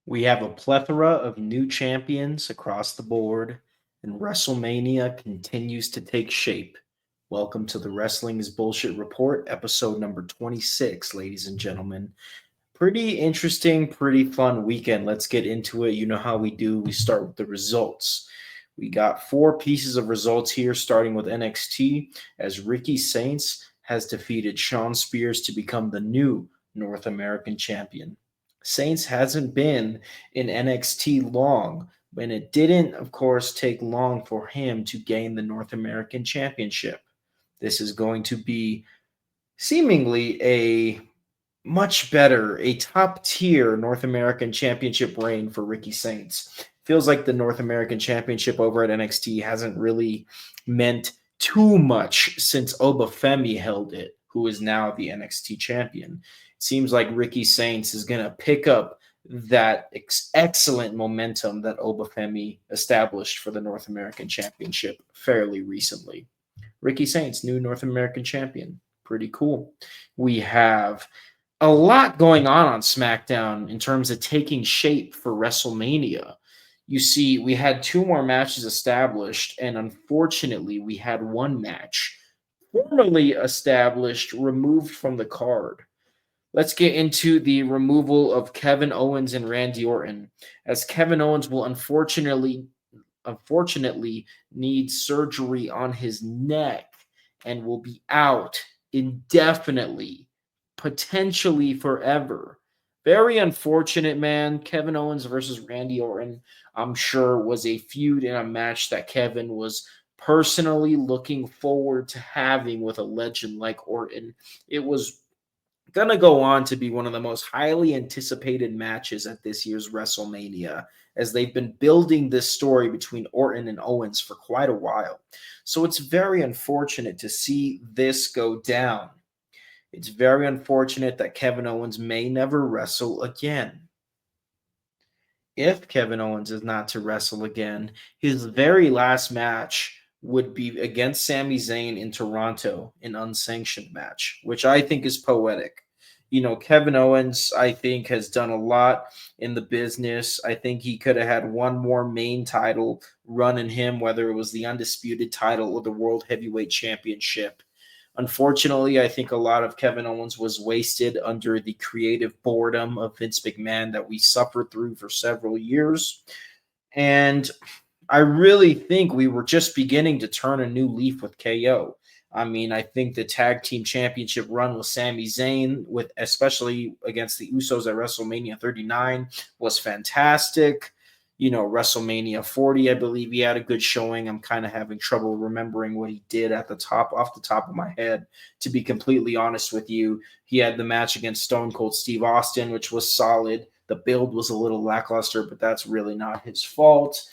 We have a plethora of new champions across the board, and WrestleMania continues to take shape. Welcome to the Wrestling is Bullshit Report, episode number 26, ladies and gentlemen. Pretty interesting, pretty fun weekend. Let's get into it. You know how we do. We start with the results. We got four pieces of results here, starting with NXT, as Ricky Saints has defeated Shawn Spears to become the new North American champion. Saints hasn't been in NXT long, and it didn't, of course, take long for him to gain the North American Championship. This is going to be seemingly a top tier North American Championship reign for Ricky Saints. Feels like the North American Championship over at NXT hasn't really meant too much since Obafemi held it, who is now the NXT champion. Seems like Ricky Saints is going to pick up that excellent momentum that Obafemi established for the North American Championship fairly recently. Ricky Saints, new North American champion. Pretty cool. We have a lot going on SmackDown in terms of taking shape for WrestleMania. You see, we had two more matches established, and unfortunately, we had one match formerly established removed from the card. Let's get into the removal of Kevin Owens and Randy Orton, as Kevin Owens will unfortunately need surgery on his neck and will be out indefinitely, potentially forever. Very unfortunate, man. Kevin Owens versus Randy Orton, I'm sure, was a feud and a match that Kevin was personally looking forward to having with a legend like Orton. It was going to go on to be one of the most highly anticipated matches at this year's WrestleMania, as they've been building this story between Orton and Owens for quite a while. So it's very unfortunate to see this go down. It's very unfortunate that Kevin Owens may never wrestle again. If Kevin Owens is not to wrestle again, his very last match would be against Sami Zayn in Toronto, an unsanctioned match, which I think is poetic. You know, Kevin Owens, I think, has done a lot in the business. I think he could have had one more main title run in him, whether it was the Undisputed title or the World Heavyweight Championship. Unfortunately, I think a lot of Kevin Owens was wasted under the creative boredom of Vince McMahon that we suffered through for several years. And I really think we were just beginning to turn a new leaf with KO. I mean, I think the tag team championship run with Sami Zayn, with especially against the Usos at WrestleMania 39, was fantastic. You know, WrestleMania 40, I believe he had a good showing. I'm kind of having trouble remembering what he did off the top of my head, to be completely honest with you. He had the match against Stone Cold Steve Austin, which was solid. The build was a little lackluster, but that's really not his fault.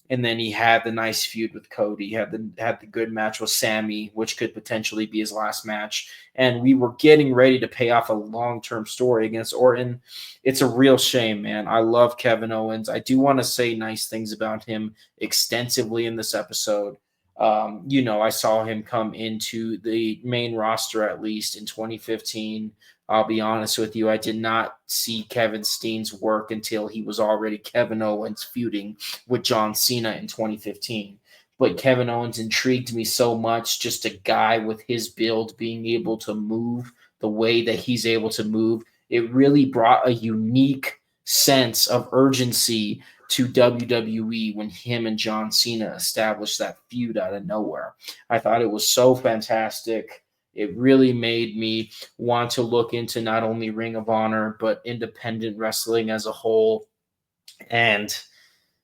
And then he had the nice feud with Cody. He had the good match with Sammy, which could potentially be his last match. And we were getting ready to pay off a long-term story against Orton. It's a real shame, man. I love Kevin Owens. I do want to say nice things about him extensively in this episode. I saw him come into the main roster at least in 2015. I'll be honest with you, I did not see Kevin Steen's work until he was already Kevin Owens feuding with John Cena in 2015. But Kevin Owens intrigued me so much, just a guy with his build being able to move the way that he's able to move. It really brought a unique sense of urgency to WWE when him and John Cena established that feud out of nowhere. I thought it was so fantastic. It really made me want to look into not only Ring of Honor, but independent wrestling as a whole. And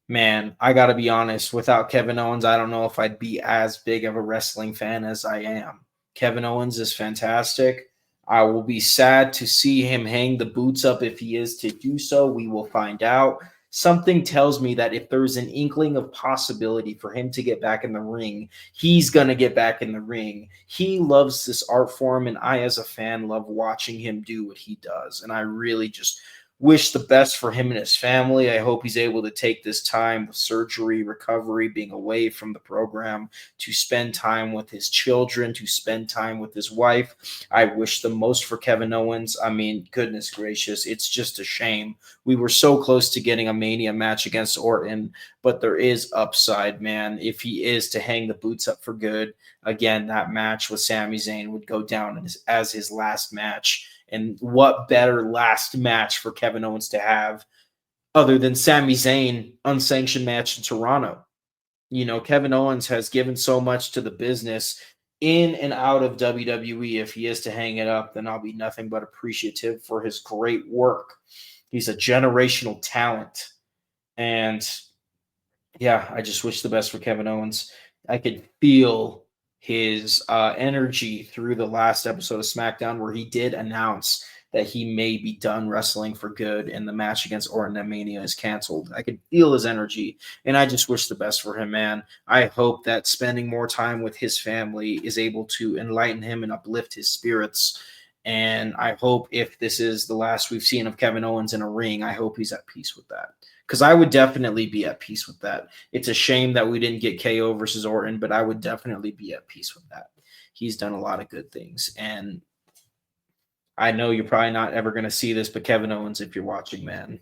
man, I got to be honest, without Kevin Owens, I don't know if I'd be as big of a wrestling fan as I am. Kevin Owens is fantastic. I will be sad to see him hang the boots up if he is to do so. We will find out. Something tells me that if there's an inkling of possibility for him to get back in the ring, he's going to get back in the ring. He loves this art form, and I, as a fan, love watching him do what he does. And I really just wish the best for him and his family. I hope he's able to take this time with surgery, recovery, being away from the program to spend time with his children, to spend time with his wife. I wish the most for Kevin Owens. I mean, goodness gracious, it's just a shame. We were so close to getting a Mania match against Orton, but there is upside, man. If he is to hang the boots up for good, again, that match with Sami Zayn would go down as his last match. And what better last match for Kevin Owens to have other than Sami Zayn unsanctioned match in Toronto? You know, Kevin Owens has given so much to the business in and out of WWE. If he is to hang it up, then I'll be nothing but appreciative for his great work. He's a generational talent. And yeah, I just wish the best for Kevin Owens. I could feel his energy through the last episode of SmackDown where he did announce that he may be done wrestling for good and the match against Orton at Mania is canceled. I could feel his energy, and I just wish the best for him, man. I hope that spending more time with his family is able to enlighten him and uplift his spirits. And I hope if this is the last we've seen of Kevin Owens in a ring, I hope he's at peace with that. Because I would definitely be at peace with that. It's a shame that we didn't get KO versus Orton, but I would definitely be at peace with that. He's done a lot of good things. And I know you're probably not ever going to see this, but Kevin Owens, if you're watching, man,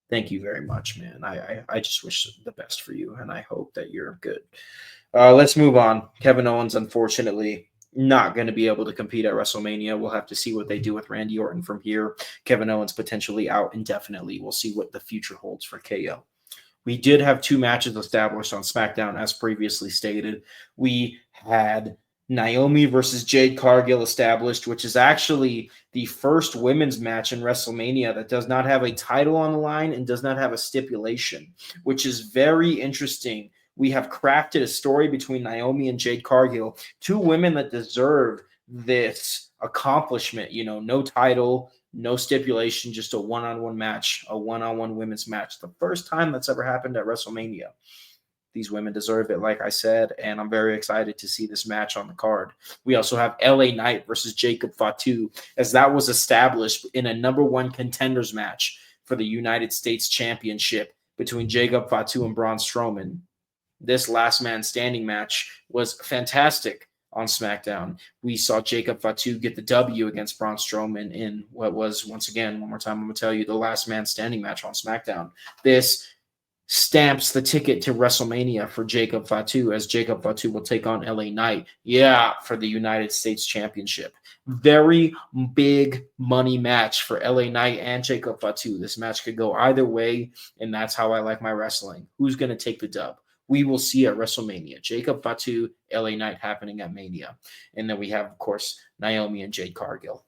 thank you very much, man. I just wish the best for you, and I hope that you're good. Let's move on. Kevin Owens, unfortunately, not going to be able to compete at WrestleMania. We'll have to see what they do with Randy Orton from here. Kevin Owens potentially out indefinitely. We'll see what the future holds for KO. We did have 2 matches established on SmackDown, as previously stated. We had Naomi versus Jade Cargill established, which is actually the first women's match in WrestleMania that does not have a title on the line and does not have a stipulation, which is very interesting. We have crafted a story between Naomi and Jade Cargill, 2 women that deserve this accomplishment. You know, no title, no stipulation, just a one-on-one match, a one-on-one women's match. The first time that's ever happened at WrestleMania. These women deserve it, like I said, and I'm very excited to see this match on the card. We also have LA Knight versus Jacob Fatu, as that was established in a #1 contenders match for the United States Championship between Jacob Fatu and Braun Strowman. This last man standing match was fantastic on SmackDown. We saw Jacob Fatu get the W against Braun Strowman in what was, once again, one more time, I'm going to tell you, the last man standing match on SmackDown. This stamps the ticket to WrestleMania for Jacob Fatu, as Jacob Fatu will take on LA Knight, for the United States Championship. Very big money match for LA Knight and Jacob Fatu. This match could go either way, and that's how I like my wrestling. Who's going to take the dub? We will see at WrestleMania. Jacob Fatu, LA Knight happening at Mania. And then we have, of course, Naomi and Jade Cargill.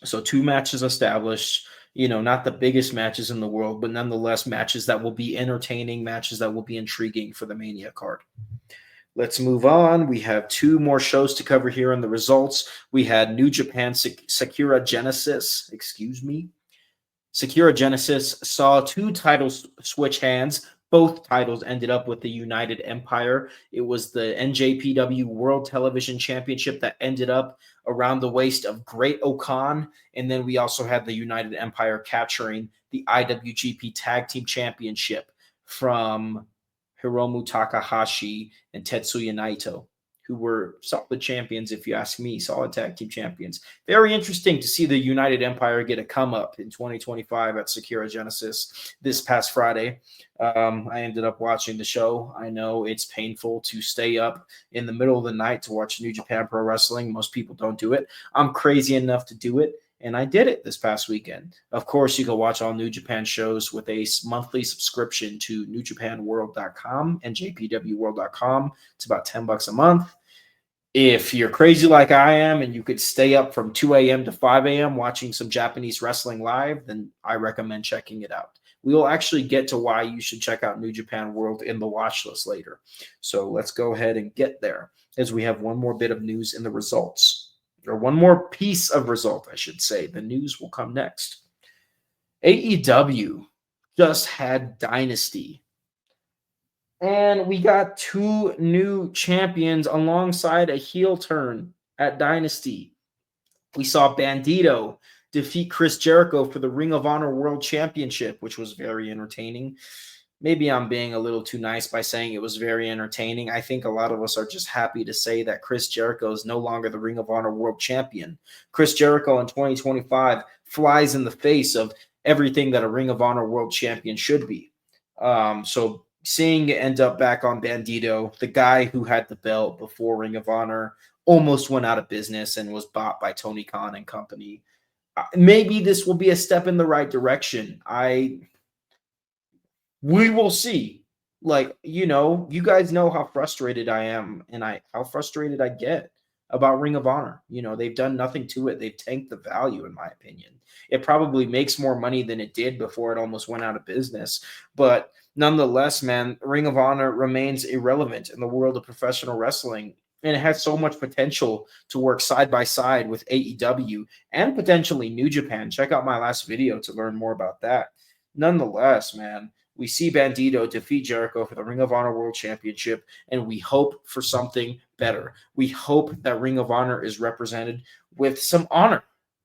So 2 matches established. You know, not the biggest matches in the world, but nonetheless matches that will be entertaining, matches that will be intriguing for the Mania card. Let's move on. We have 2 more shows to cover here on the results. We had New Japan Sakura Genesis. Sakura Genesis saw 2 titles switch hands. Both titles ended up with the United Empire. It was the NJPW World Television Championship that ended up around the waist of Great Okan. And then we also had the United Empire capturing the IWGP Tag Team Championship from Hiromu Takahashi and Tetsuya Naito, who were solid champions, if you ask me, solid tag team champions. Very interesting to see the United Empire get a come up in 2025 at Sakura Genesis this past Friday. I ended up watching the show. I know it's painful to stay up in the middle of the night to watch New Japan Pro Wrestling. Most people don't do it. I'm crazy enough to do it, and I did it this past weekend. Of course, you can watch all New Japan shows with a monthly subscription to NewJapanWorld.com and JPWWorld.com. It's about $10 a month. If you're crazy like I am and you could stay up from 2 a.m. to 5 a.m. watching some Japanese wrestling live, then I recommend checking it out. We will actually get to why you should check out New Japan World in the watch list later. So let's go ahead and get there, as we have one more bit of news in the results. Or one more piece of result, I should say. The news will come next. AEW just had Dynasty. And we got 2 new champions alongside a heel turn at Dynasty. We saw Bandito defeat Chris Jericho for the Ring of Honor World Championship, which was very entertaining. Maybe I'm being a little too nice by saying it was very entertaining. I think a lot of us are just happy to say that Chris Jericho is no longer the Ring of Honor World Champion. Chris Jericho in 2025 flies in the face of everything that a Ring of Honor World Champion should be. So seeing it end up back on Bandito, the guy who had the belt before Ring of Honor, almost went out of business and was bought by Tony Khan and company. Maybe this will be a step in the right direction. We will see. Like, you guys know how frustrated I am and how frustrated I get about Ring of Honor. They've done nothing to it. They've tanked the value, in my opinion. It probably makes more money than it did before it almost went out of business. But nonetheless, man, Ring of Honor remains irrelevant in the world of professional wrestling. And it has so much potential to work side by side with AEW and potentially New Japan. Check out my last video to learn more about that. Nonetheless, man, we see Bandito defeat Jericho for the Ring of Honor World Championship, and we hope for something better. We hope that Ring of Honor is represented with some honor,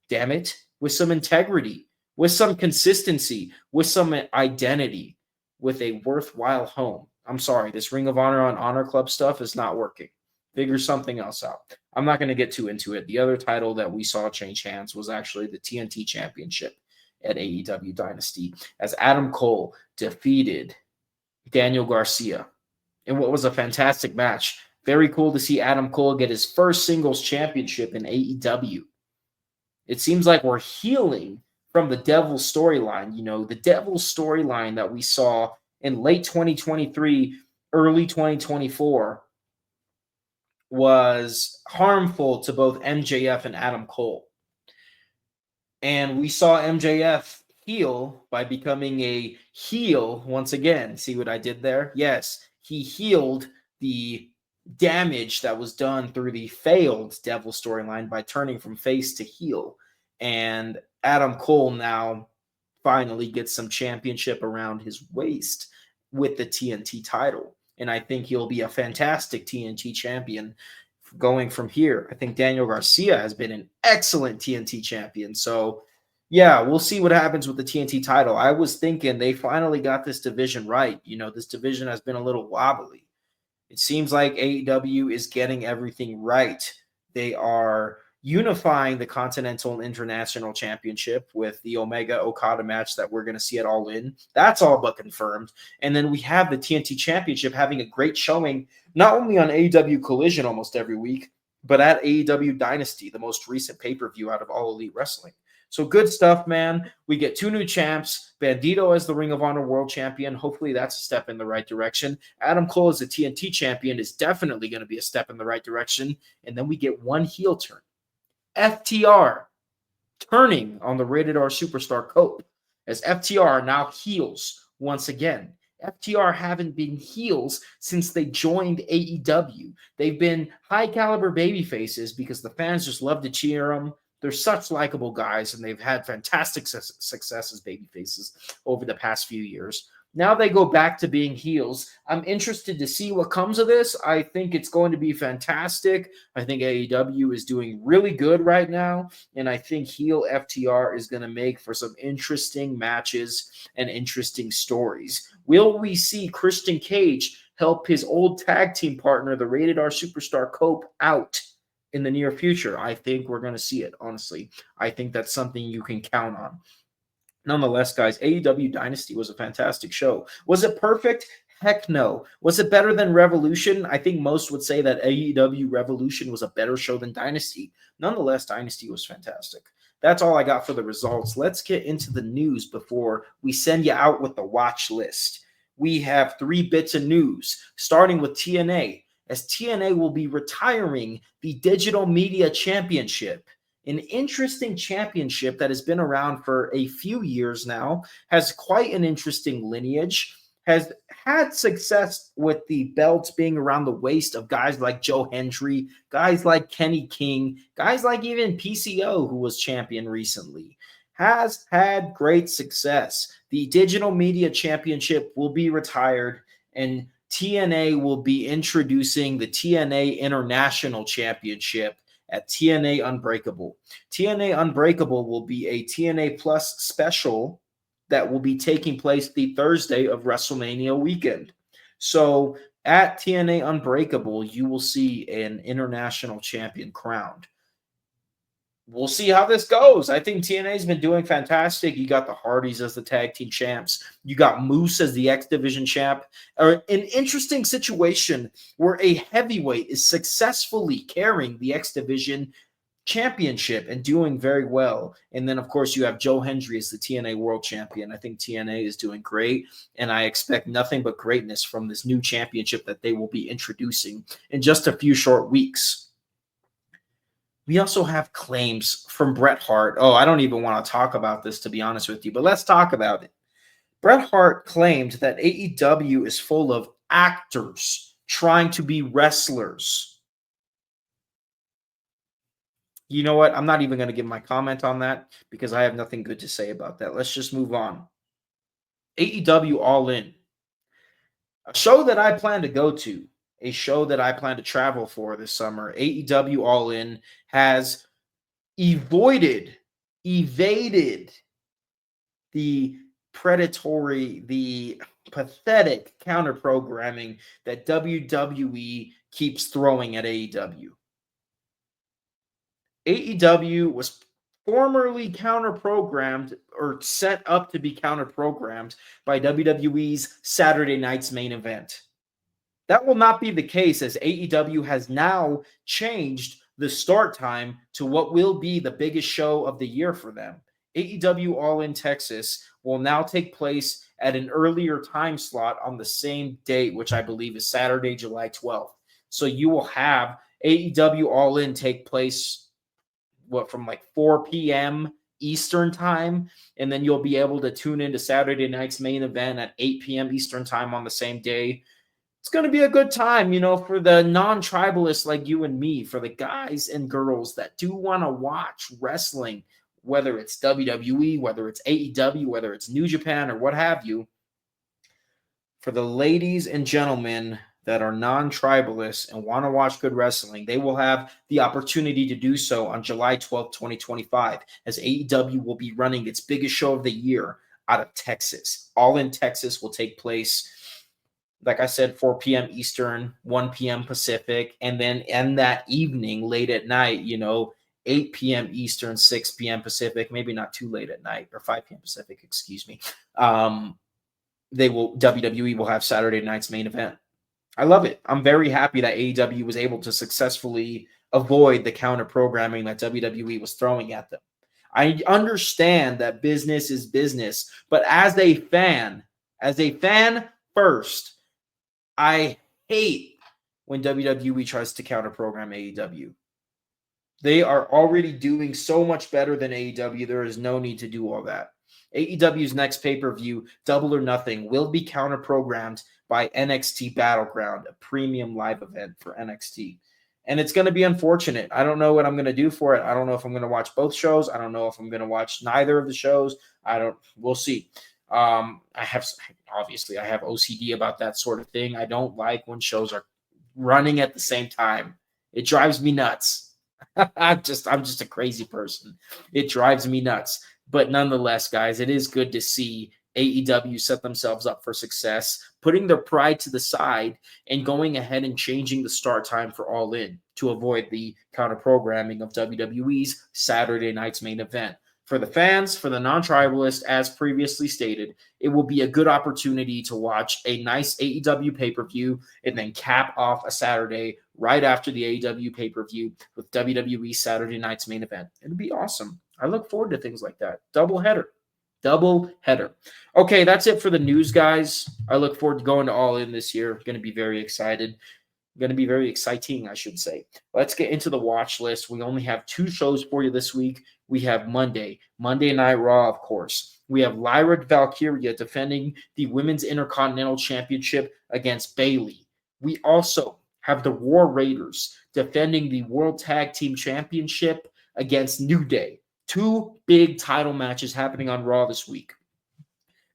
damn it, with some integrity, with some consistency, with some identity, with a worthwhile home. I'm sorry, this Ring of Honor on Honor Club stuff is not working. Figure something else out. I'm not going to get too into it. The other title that we saw change hands was actually the TNT Championship at AEW Dynasty, as Adam Cole defeated Daniel Garcia in what was a fantastic match. Very cool to see Adam Cole get his first singles championship in AEW. It seems like we're healing from the Devil storyline. The Devil storyline that we saw in late 2023, early 2024 was harmful to both MJF and Adam Cole. And we saw MJF heal by becoming a heel once again. See what I did there? Yes, he healed the damage that was done through the failed Devil storyline by turning from face to heel. And Adam Cole now finally gets some championship around his waist with the TNT title. And I think he'll be a fantastic TNT champion going from here. I think Daniel Garcia has been an excellent TNT champion. So, yeah, we'll see what happens with the TNT title. I was thinking they finally got this division right. This division has been a little wobbly. It seems like AEW is getting everything right. They are unifying the Continental and International Championship with the Omega Okada match that we're going to see at All In. That's all but confirmed. And then we have the TNT Championship having a great showing, not only on AEW Collision almost every week, but at AEW Dynasty, the most recent pay-per-view out of All Elite Wrestling. So good stuff, man. We get 2 new champs. Bandito as the Ring of Honor World Champion. Hopefully that's a step in the right direction. Adam Cole as the TNT Champion is definitely going to be a step in the right direction. And then we get 1 heel turn. FTR turning on the Rated R Superstar Cope, as FTR now heels once again. FTR haven't been heels since they joined AEW. They've been high caliber baby faces because the fans just love to cheer them. They're such likable guys, and they've had fantastic success as baby faces over the past few years. Now they go back to being heels. I'm interested to see what comes of this. I think it's going to be fantastic. I think AEW is doing really good right now, and I think heel FTR is going to make for some interesting matches and interesting stories. Will we see Christian Cage help his old tag team partner, the Rated R Superstar Cope, out in the near future? I think we're going to see it, honestly. I think that's something you can count on. Nonetheless, guys, AEW Dynasty was a fantastic show. Was it perfect? Heck no. Was it better than Revolution? I think most would say that AEW Revolution was a better show than Dynasty. Nonetheless, Dynasty was fantastic. That's all I got for the results. Let's get into the news before we send you out with the watch list. We have 3 bits of news, starting with TNA, as TNA will be retiring the Digital Media Championship. An interesting championship that has been around for a few years now, has quite an interesting lineage, has had success with the belts being around the waist of guys like Joe Hendry, guys like Kenny King, guys like even PCO, who was champion recently, has had great success. The Digital Media Championship will be retired, and TNA will be introducing the TNA International Championship at TNA Unbreakable. TNA Unbreakable will be a TNA Plus special that will be taking place the Thursday of WrestleMania weekend. So at TNA Unbreakable, you will see an international champion crowned. We'll see how this goes. I think TNA's been doing fantastic. You got the Hardys as the tag team champs. You got Moose as the X Division champ. An interesting situation where a heavyweight is successfully carrying the X Division championship and doing very well. And then, of course, you have Joe Hendry as the TNA world champion. I think TNA is doing great, and I expect nothing but greatness from this new championship that they will be introducing in just a few short weeks. We also have claims from Bret Hart. Oh, I don't even want to talk about this, to be honest with you, but let's talk about it. Bret Hart claimed that AEW is full of actors trying to be wrestlers. You know what? I'm not even going to give my comment on that because I have nothing good to say about that. Let's just move on. AEW All In. A show that I plan to go to, a show that I plan to travel for this summer. AEW All In has evaded the predatory, the pathetic counter programming that WWE keeps throwing at AEW. AEW was formerly counter-programmed or set up to be counter-programmed by WWE's Saturday Night's Main Event. That will not be the case, as AEW has now changed the start time to what will be the biggest show of the year for them. AEW All In Texas will now take place at an earlier time slot on the same date, which I believe is Saturday, July 12th. So you will have AEW All In take place from like 4 p.m. Eastern time, and then you'll be able to tune into Saturday night's main event at 8 p.m. Eastern time on the same day. It's going to be a good time, for the non-tribalists like you and me, for the guys and girls that do want to watch wrestling, whether it's WWE, whether it's AEW, whether it's New Japan, or what have you. For the ladies and gentlemen that are non-tribalists and want to watch good wrestling, they will have the opportunity to do so on July 12th, 2025, as AEW will be running its biggest show of the year out of Texas. All In Texas will take place, like I said, 4 p.m. Eastern, 1 p.m. Pacific, and then end that evening late at night, 8 p.m. Eastern, 6 p.m. Pacific, maybe not too late at night, or 5 p.m. Pacific, excuse me. WWE will have Saturday night's main event. I love it. I'm very happy that AEW was able to successfully avoid the counter programming that WWE was throwing at them. I understand that business is business, but as a fan first, I hate when WWE tries to counter program AEW. They are already doing so much better than AEW. There is no need to do all that. AEW's next pay-per-view, Double or Nothing, will be counter-programmed by NXT Battleground, a premium live event for NXT. And it's going to be unfortunate. I don't know what I'm going to do for it. I don't know if I'm going to watch both shows. I don't know if I'm going to watch neither of the shows. We'll see. I have OCD about that sort of thing. I don't like when shows are running at the same time. It drives me nuts. I'm just a crazy person. It drives me nuts. But nonetheless, guys, it is good to see AEW set themselves up for success, putting their pride to the side and going ahead and changing the start time for All In to avoid the counter programming of WWE's Saturday night's main event. For the fans, for the non-tribalists, as previously stated, it will be a good opportunity to watch a nice AEW pay-per-view and then cap off a Saturday right after the AEW pay-per-view with WWE Saturday night's main event. It'll be awesome. I look forward to things like that. Double header. Okay, that's it for the news, guys. I look forward to going to All In this year. Going to be very excited. Going to be very exciting, I should say. Let's get into the watch list. We only have 2 shows for you this week. We have Monday Night Raw, of course. We have Lyra Valkyria defending the Women's Intercontinental Championship against Bayley. We also have the War Raiders defending the World Tag Team Championship against New Day. 2 big title matches happening on Raw this week.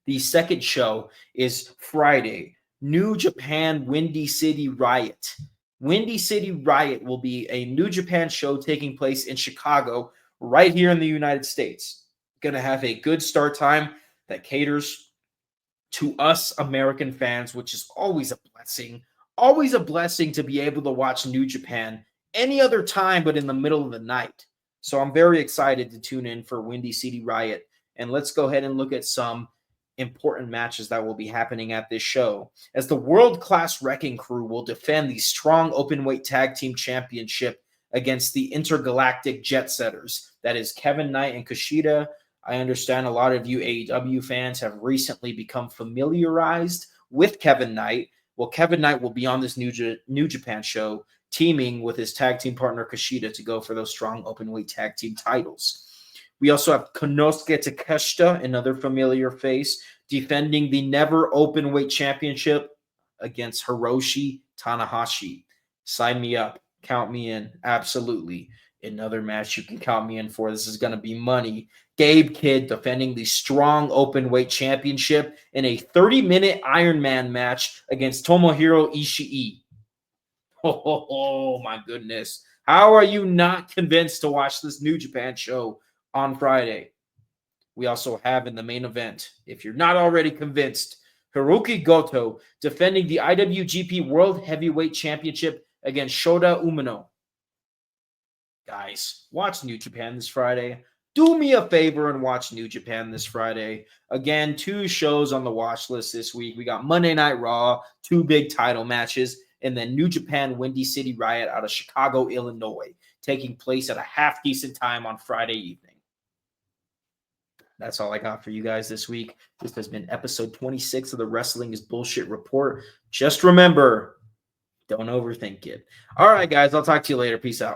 The second show is Friday. New Japan Windy City Riot Windy City Riot will be a New Japan show taking place in Chicago, right here in the United States. Going to have a good start time that caters to us American fans, which is always a blessing. Always a blessing to be able to watch New Japan any other time but in the middle of the night. So I'm very excited to tune in for Windy City Riot. And let's go ahead and look at some important matches that will be happening at this show, as the world-class Wrecking Crew will defend the strong openweight tag team championship against the intergalactic jet setters. That is Kevin Knight and Kushida. I understand a lot of you AEW fans have recently become familiarized with Kevin Knight. Well, Kevin Knight will be on this New Japan show, teaming with his tag team partner Kushida to go for those strong openweight tag team titles. We also have Konosuke Takeshita, another familiar face, defending the never openweight championship against Hiroshi Tanahashi. Sign me up. Count me in. Absolutely. Another match you can count me in for. This is going to be money. Gabe Kidd defending the strong openweight championship in a 30-minute Iron Man match against Tomohiro Ishii. Oh, my goodness. How are you not convinced to watch this New Japan show on Friday? We also have in the main event, if you're not already convinced, Hiroki Goto defending the IWGP World Heavyweight Championship against Shota Umino. Guys, watch New Japan this Friday. Do me a favor and watch New Japan this Friday. Again, 2 shows on the watch list this week. We got Monday Night Raw, 2 big title matches, and then New Japan Windy City Riot out of Chicago, Illinois, taking place at a half-decent time on Friday evening. That's all I got for you guys this week. This has been episode 26 of the Wrestling is Bullshit Report. Just remember, don't overthink it. All right, guys, I'll talk to you later. Peace out.